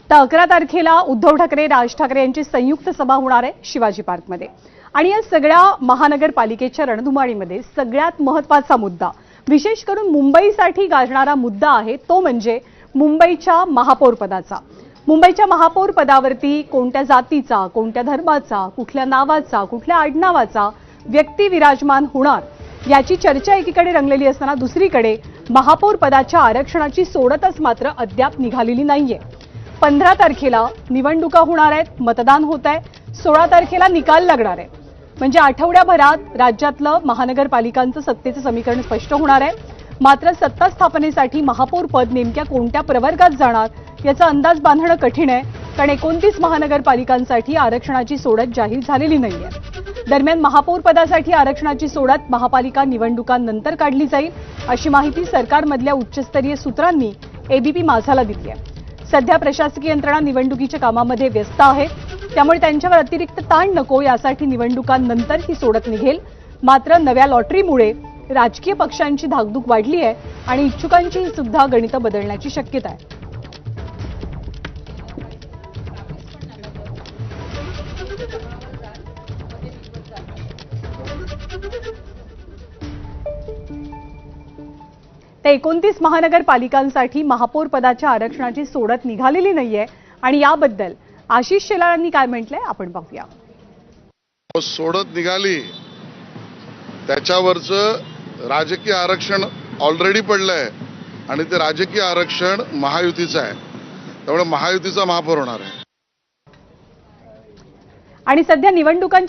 तर 11 तारखेला उद्धव ठाकरे राज ठाकरे यांची संयुक्त सभा होणार आहे शिवाजी पार्कमध्ये। आणि या सगळ्या महानगरपालिकेच्या रणधुमाळीमध्ये सगळ्यात महत्त्वाचा मुद्दा, विशेष करून मुंबईसाठी गाजणारा मुद्दा आहे तो म्हणजे मुंबईच्या महापौर पदाचा। मुंबईच्या महापौर पदावरती कोणत्या जातीचा, कोणत्या धर्माचा, कुठल्या नावाचा, कुठल्या आडनावाचा व्यक्ती विराजमान होणार याची चर्चा एकीकडे रंगलेली असताना दुसरीकडे महापौर पदाच्या आरक्षणाची सोडतच मात्र अद्याप निघालेली नाहीये। 15 तारखेला निवडणुका होणार आहेत, मतदान होत आहे, 16 तारखेला निकाल लागणार आहे। म्हणजे आठवड्याभरात राज्यातलं महानगरपालिकांचं सत्तेचं समीकरण स्पष्ट होणार आहे। मात्र सत्ता स्थापनेसाठी महापौर पद नेमक्या कोणत्या प्रवर्गात जाणार याचा अंदाज बांधणं कठीण आहे, कारण 29 महानगरपालिकांसाठी आरक्षणाची सोडत जाहीर झालेली नाहीये। दरम्यान महापौर पदासाठी आरक्षणाची सोडत महापालिका निवडणुकांनंतर काढली जाईल अशी माहिती सरकारमधल्या उच्चस्तरीय सूत्रांनी एबीपी माझाला दिली आहे। सध्या प्रशासकीय यंत्रणा निवडणुकीच्या कामामध्ये व्यस्त आहे, त्यामुळे त्यांच्यावर अतिरिक्त ताण नको यासाठी निवडणुकांनंतर ही सोडत निघेल। मात्र नव्या लॉटरीमुळे राजकीय पक्षांची धाकधूक वाढली आहे आणि इच्छुकांची सुद्धा गणितं बदलण्याची शक्यता आहे। तर 29 महानगरपालिकांसाठी महापौर पदाच्या आरक्षणाची सोडत निघालेली नाहीये आणि याबद्दल आशिष शेलार यांनी काय म्हटलंय आपण पाहूया। सोडत निघाली त्याच्यावरचं राजकीय आरक्षण ऑलरेडी पडलंय आणि ते राजकीय आरक्षण महायुतीचं आहे, त्यामुळे महायुतीचा महापौर होणार आहे। आणि सध्या निवडणुकांच्या